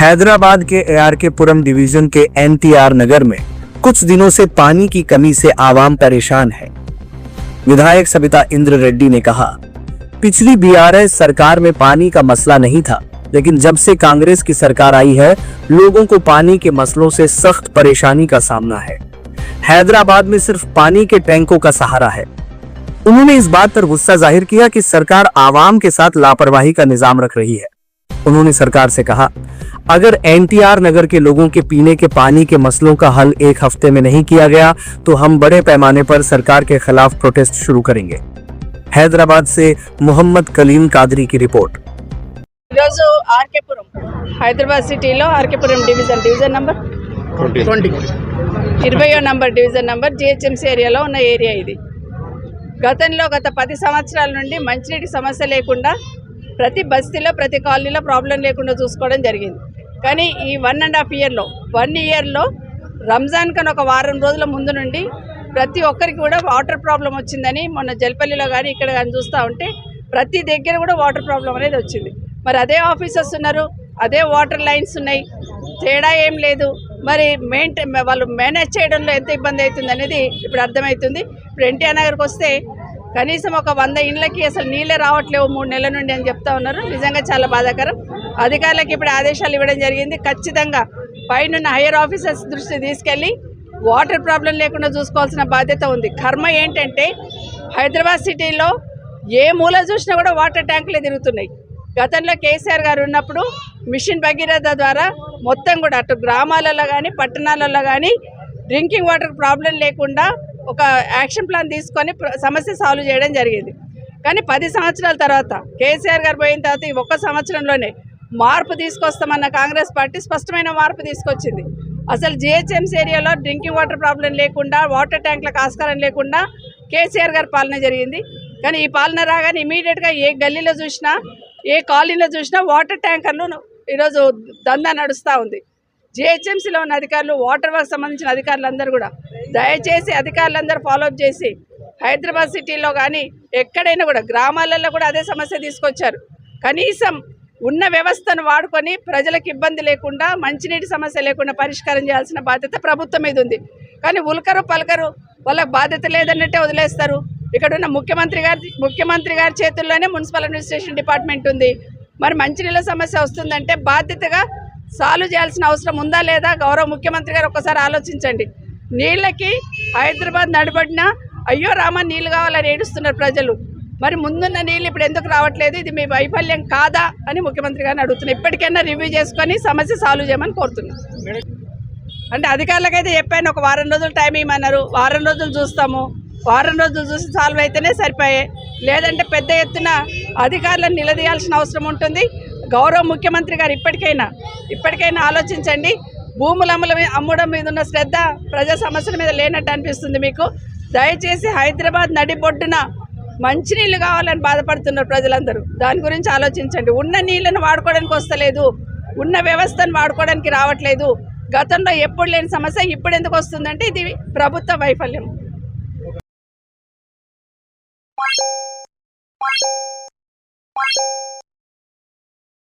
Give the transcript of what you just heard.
हैदराबाद के ARK-पुरम डिवीजन के NTR नगर में कुछ दिनों से पानी की कमी से आवाम परेशान है। विधायक सबिता इंद्र रेड्डी ने कहा, पिछली BRS सरकार में पानी का मसला नहीं था, लेकिन जब से कांग्रेस की सरकार आई है, लोगों को पानी के मसलों से सख्त परेशानी का सामना है। हैदराबाद में सिर्फ पानी के टैंकों का सहारा है। उन्होंने इस बात पर गुस्सा जाहिर किया कि सरकार आवाम के साथ लापरवाही का निजाम रख रही है। उन्होंने सरकार से कहा, अगर NTR नगर के लोगों के पीने के पानी के मसलों का हल एक हफ्ते में नहीं किया गया तो हम बड़े पैमाने पर सरकार के खिलाफ प्रोटेस्ट शुरू करेंगे। हैदराबाद से मोहम्मद कलीम कादरी की रिपोर्ट। హైదరాబాద్ సిటీలో RK Puram division number 20 number division number GHMC ఏరియాలో ఉన్న ఏరియా ఇది. గత 10 సంవత్సరాల నుండి మంచినీటి సమస్య లేకుండా ప్రతి బస్తీలో ప్రతి కాలనీలో ప్రాబ్లం లేకుండా చూసుకోవడం జరిగింది. కానీ ఈ 1 ఇయర్లో రంజాన్ కన్నా ఒక వారం రోజుల ముందు నుండి ప్రతి ఒక్కరికి కూడా వాటర్ ప్రాబ్లం వచ్చిందని మొన్న జల్పల్లిలో కానీ ఇక్కడ కానీ చూస్తూ ఉంటే ప్రతి దగ్గర కూడా వాటర్ ప్రాబ్లం అనేది వచ్చింది. మరి అదే ఆఫీసర్స్ ఉన్నారు, అదే వాటర్ లైన్స్ ఉన్నాయి, తేడా ఏం లేదు. మరి వాళ్ళు మేనేజ్ చేయడంలో ఎంత ఇబ్బంది అవుతుంది అనేది ఇప్పుడు అర్థమవుతుంది. ఇప్పుడు NTR నగర్కి వస్తే కనీసం ఒక 100 ఇండ్లకి అసలు నీళ్ళే రావట్లేవు 3 నెలల నుండి అని చెప్తా ఉన్నారు. నిజంగా చాలా బాధాకరం. అధికారులకు ఇప్పుడు ఆదేశాలు ఇవ్వడం జరిగింది. ఖచ్చితంగా పైన హైయర్ ఆఫీసర్స్ దృష్టి తీసుకెళ్ళి వాటర్ ప్రాబ్లం లేకుండా చూసుకోవాల్సిన బాధ్యత ఉంది. కర్మ ఏంటంటే హైదరాబాద్ సిటీలో ఏ మూల చూసినా కూడా వాటర్ ట్యాంకులే తిరుగుతున్నాయి. గతంలో కేసీఆర్ గారు ఉన్నప్పుడు మిషన్ భగీరథ ద్వారా మొత్తం కూడా అటు గ్రామాలలో కానీ పట్టణాలలో కానీ డ్రింకింగ్ వాటర్ ప్రాబ్లం లేకుండా ఒక యాక్షన్ ప్లాన్ తీసుకొని సమస్య సాల్వ్ చేయడం జరిగింది. కానీ 10 సంవత్సరాల తర్వాత కేసీఆర్ గారు పోయిన తర్వాత ఈ 1 సంవత్సరంలోనే మార్పు తీసుకొస్తామన్న కాంగ్రెస్ పార్టీ స్పష్టమైన మార్పు తీసుకొచ్చింది. అసలు GHMC ఏరియాలో డ్రింకింగ్ వాటర్ ప్రాబ్లం లేకుండా వాటర్ ట్యాంకులకు ఆస్కారం లేకుండా కేసీఆర్ గారి పాలన జరిగింది. కానీ ఈ పాలన రాగానే ఇమీడియట్గా ఏ గల్లీలో చూసినా ఏ కాలనీలో చూసినా వాటర్ ట్యాంకర్లు ఈరోజు దందా నడుస్తూ ఉంది. GHMCలో ఉన్న అధికారులు, వాటర్ వర్క్ సంబంధించిన అధికారులందరూ కూడా దయచేసి అధికారులందరూ ఫాలోఅప్ చేసి హైదరాబాద్ సిటీలో కానీ ఎక్కడైనా కూడా గ్రామాలలో కూడా అదే సమస్య తీసుకొచ్చారు. కనీసం ఉన్న వ్యవస్థను వాడుకొని ప్రజలకు ఇబ్బంది లేకుండా మంచినీటి సమస్య లేకుండా పరిష్కారం చేయాల్సిన బాధ్యత ప్రభుత్వం మీద ఉంది. కానీ ఉల్కరు పలకరు, వాళ్ళకి బాధ్యత లేదన్నట్టే వదిలేస్తారు. ఇక్కడ ఉన్న ముఖ్యమంత్రి గారి చేతుల్లోనే మున్సిపల్ అడ్మినిస్ట్రేషన్ డిపార్ట్మెంట్ ఉంది. మరి మంచినీళ్ళ సమస్య వస్తుందంటే బాధ్యతగా సాల్వ్ చేయాల్సిన అవసరం ఉందా లేదా? గౌరవ ముఖ్యమంత్రి గారు ఒక్కసారి ఆలోచించండి. నీళ్ళకి హైదరాబాద్ నడబడినా అయ్యో రామా నీళ్ళు కావాలని ఏడుస్తున్నారు ప్రజలు. మరి ముందున్న నీళ్ళు ఇప్పుడు ఎందుకు రావట్లేదు? ఇది మీ వైఫల్యం కాదా అని ముఖ్యమంత్రి గారిని అడుగుతున్నారు. ఇప్పటికైనా రివ్యూ చేసుకొని సమస్య సాల్వ్ చేయమని కోరుతున్నాను. అంటే అధికారులకైతే చెప్పాను, ఒక వారం రోజులు టైం ఇవ్వమన్నారు. వారం రోజులు చూస్తాము, వారం రోజులు చూసి సాల్వ్ అయితేనే సరిపోయాయి. లేదంటే పెద్ద ఎత్తున అధికారులను నిలదీయాల్సిన అవసరం ఉంటుంది. గౌరవ ముఖ్యమంత్రి గారు ఇప్పటికైనా ఆలోచించండి. భూముల అమ్మడం మీద ఉన్న శ్రద్ధ ప్రజా సమస్యల మీద లేనట్టు అనిపిస్తుంది మీకు. దయచేసి హైదరాబాద్ నడిబొడ్డున మంచినీళ్ళు కావాలని బాధపడుతున్నారు ప్రజలందరూ. దాని గురించి ఆలోచించండి. ఉన్న నీళ్ళను వాడుకోవడానికి వస్తలేదు, ఉన్న వ్యవస్థను వాడుకోవడానికి రావట్లేదు. గతంలో ఎప్పుడు లేని సమస్య ఇప్పుడు ఎందుకు వస్తుందంటే ఇది ప్రభుత్వ వైఫల్యం.